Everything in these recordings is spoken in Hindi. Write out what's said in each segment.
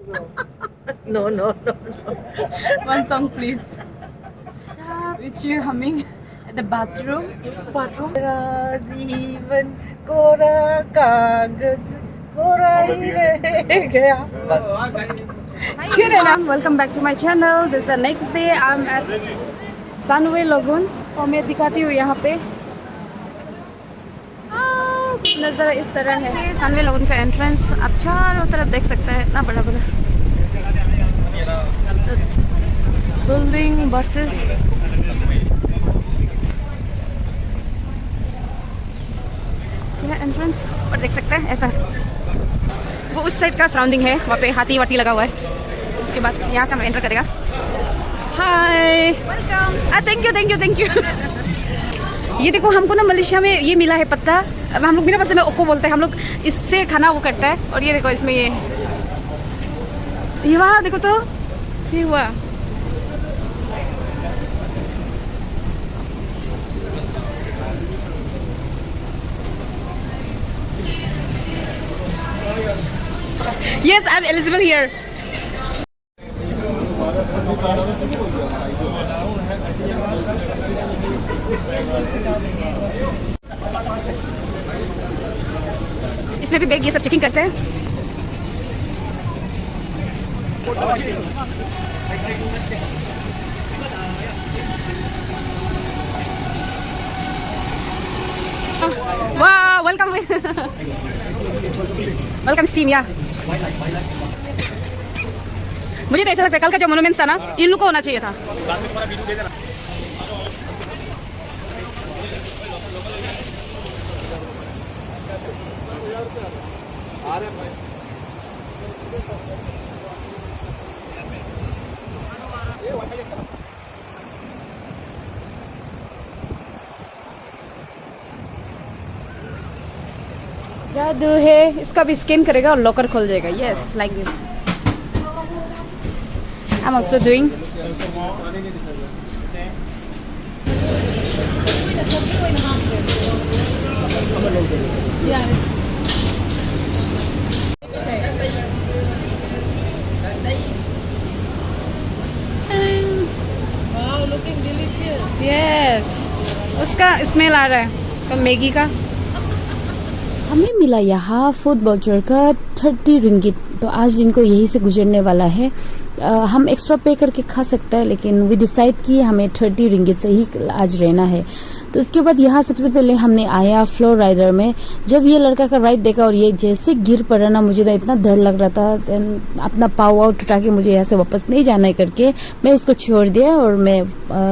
No, no, no, no. One song, please. Which you humming at the bathroom? Bathroom. मेरा जीवन कोरा कागज कोरा ही रह गया बस. Welcome back to my channel. This is the next day. I'm at Sunway Lagoon. और मैं दिखाती हूँ यहाँ पे नज़ारा इस तरह है. सनवे लोगन का एंट्रेंस आप चारों तरफ देख सकते हैं. इतना बड़ा बड़ा बिल्डिंग, बसेस. एंट्रेंस पर देख सकते हैं ऐसा. वो उस साइड का सराउंडिंग है, वहाँ पे हाथी वाटी लगा हुआ है. उसके बाद यहाँ से हम एंटर करेगा. हाय, वेलकम. Thank you. ये देखो, हमको ना मलेशिया में ये मिला है पत्ता. अब हम लोग बिना पत्ते में ओको बोलते हैं. हम लोग इससे खाना वो करता है. और ये देखो, इसमें ये वहाँ देखो तो ये हुआ. Yes, I'm eligible here. इसमें भी बैग ये सब चेकिंग करते हैं. वाह, वेलकम. Welcome steam. या मुझे तो ऐसा लगता है कल का जो मोनूमेंट था ना, इन लोग को होना चाहिए था. जादू है. इसका भी स्कैन करेगा और लॉकर खोल जाएगा. Yes, like this. I am also doing. Yes, उसका स्मेल आ रहा है तो मैगी का. हमें मिला यहाँ फूड वाउचर का 30 रिंगिट. तो आज इनको यहीं से गुजरने वाला है. हम एक्स्ट्रा पे करके खा सकता है, लेकिन वी डिसाइड कि हमें 30 रिंगिट से ही आज रहना है. तो उसके बाद यहाँ सबसे पहले हमने आया फ्लोर राइडर में. जब ये लड़का का राइड देखा और ये जैसे गिर पड़ा ना, मुझे तो इतना डर लग रहा था. देन अपना पाव आउट उठा के मुझे यहाँ से वापस नहीं जाना है करके मैं इसको छोड़ दिया और मैं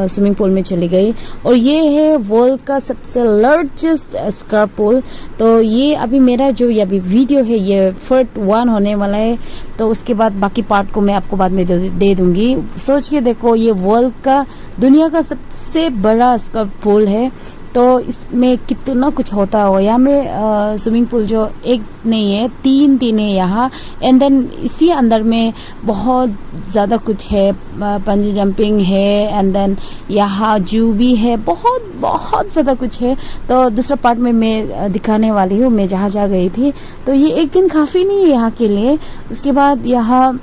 स्विमिंग पूल में चली गई. और ये है वर्ल्ड का सबसे लार्जेस्ट स्कर्प पूल. तो ये अभी मेरा जो ये अभी वीडियो है ये पार्ट 1 होने वाला है. तो उसके बाद बाकी पार्ट को मैं आपको बाद में दे दूंगी. सोच के देखो, ये वर्ल्ड का, दुनिया का सबसे बड़ा स्कर्प पूल है. तो इसमें कितना कुछ होता होगा. यहाँ में स्विमिंग पूल जो एक नहीं है, तीन है यहाँ. एंड देन इसी अंदर में बहुत ज़्यादा कुछ है. पंजी जंपिंग है, एंड देन यहाँ जू भी है. बहुत ज़्यादा कुछ है. तो दूसरा पार्ट में मैं दिखाने वाली हूँ मैं जहाँ गई थी. तो ये एक दिन काफ़ी नहीं है यहाँ के लिए. उसके बाद यहाँ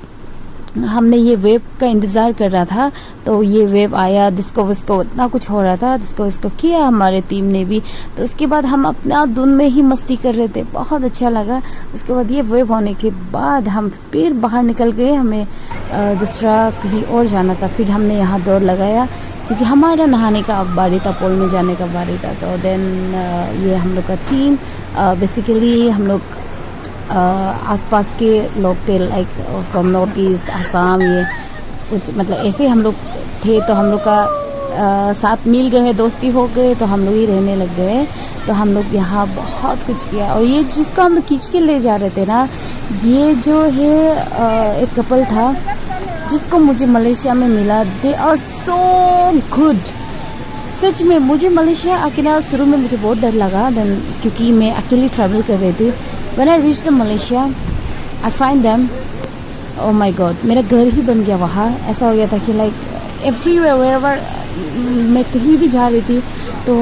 हमने ये वेव का इंतज़ार कर रहा था. तो ये वेव आया, डिस्को विस्को इतना कुछ हो रहा था. डिस्को विस्को किया हमारे टीम ने भी. तो उसके बाद हम अपना धुन में ही मस्ती कर रहे थे. बहुत अच्छा लगा. उसके बाद ये वेव होने के बाद हम फिर बाहर निकल गए. हमें दूसरा कहीं और जाना था. फिर हमने यहाँ दौड़ लगाया क्योंकि हमारा नहाने का अब बारी था, पूल में जाने का बारी था. तो देन ये हम लोग का टीम बेसिकली हम लोग आसपास के लोग थे, like from north east Assam, ये कुछ मतलब ऐसे हम लोग थे. तो हम लोग का साथ मिल गए, दोस्ती हो गए, तो हम लोग ही रहने लग गए. तो हम लोग यहाँ बहुत कुछ किया. और ये जिसको हम लोग खींच के ले जा रहे थे ना, ये जो है एक कपल था जिसको मुझे मलेशिया में मिला. They are so good. सच में मुझे मलेशिया आके ना शुरू में मुझे बहुत डर लगा. देन क्योंकि मैं अकेली ट्रैवल कर रही थी. When I reached Malaysia, I find them, oh my God, मेरा घर ही बन गया वहाँ. ऐसा हो गया था कि like everywhere wherever मैं कहीं भी जा रही थी तो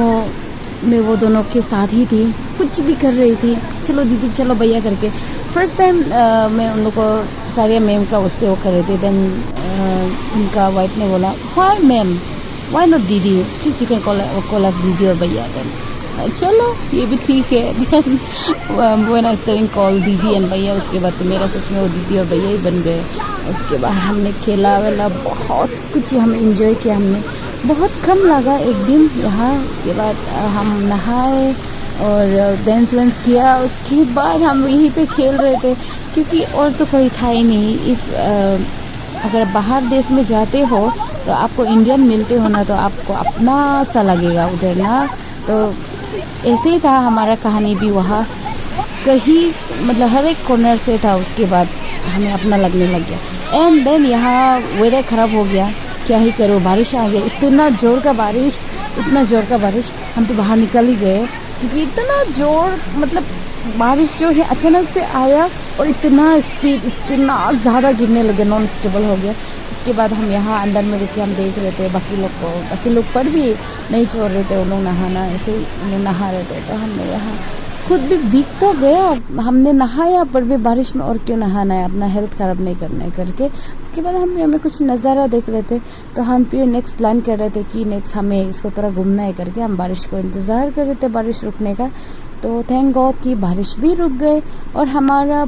में वो दोनों के साथ ही थी, कुछ भी कर रही थी, चलो दीदी चलो भैया करके। फर्स्ट टाइम मैं उन लोग को सारिया मैम का उससे वो कर रहे थे। देन उनका वाइफ ने बोला why ma'am, why not didi, please you can call us didi और भैया। देन चलो ये भी ठीक है। Then when I starting call didi and bhaiya, उसके बाद तो मेरा सच में वो दीदी और भैया ही बन गए। उसके बाद हमने खेला वेला, बहुत कुछ हम इंजॉय किया हमने, बहुत कम लगा एक दिन यहाँ। उसके बाद हम नहाए और डांस वांस किया। उसके बाद हम यहीं पे खेल रहे थे क्योंकि और तो कोई था ही नहीं। अगर बाहर देश में जाते हो तो आपको इंडियन मिलते हो ना, तो आपको अपना सा लगेगा उधर ना। तो ऐसे ही था हमारा कहानी भी वहाँ, कहीं मतलब हर एक कॉर्नर से था। उसके बाद हमें अपना लगने लग गया। एंड देन यहाँ वेदर ख़राब हो गया, क्या ही करो, बारिश आ गई, इतना ज़ोर का बारिश, इतना ज़ोर का बारिश। हम तो बाहर निकल ही गए क्योंकि इतना ज़ोर, मतलब बारिश जो है अचानक से आया और इतना स्पीड, इतना ज़्यादा गिरने लगे, नॉन स्टेबल हो गया। उसके बाद हम यहाँ अंदर में रुके, हम देख रहे थे बाकी लोग को, बाकी लोग पर भी नहीं छोड़ रहे थे उन लोग नहाना, ऐसे ही उन लोग नहा रहे थे। तो हमने यहाँ खुद भी भीग तो गया, हमने नहाया पर भी बारिश में और क्यों नहाना है, अपना हेल्थ ख़राब नहीं करने करके। उसके बाद हमें कुछ नज़ारा देख रहे थे, तो हम फिर नेक्स्ट प्लान कर रहे थे कि नेक्स्ट हमें इसको थोड़ा घूमना है करके। हम बारिश को इंतज़ार कर रहे थे, बारिश रुकने का। तो थैंक गॉड कि बारिश भी रुक गए और हमारा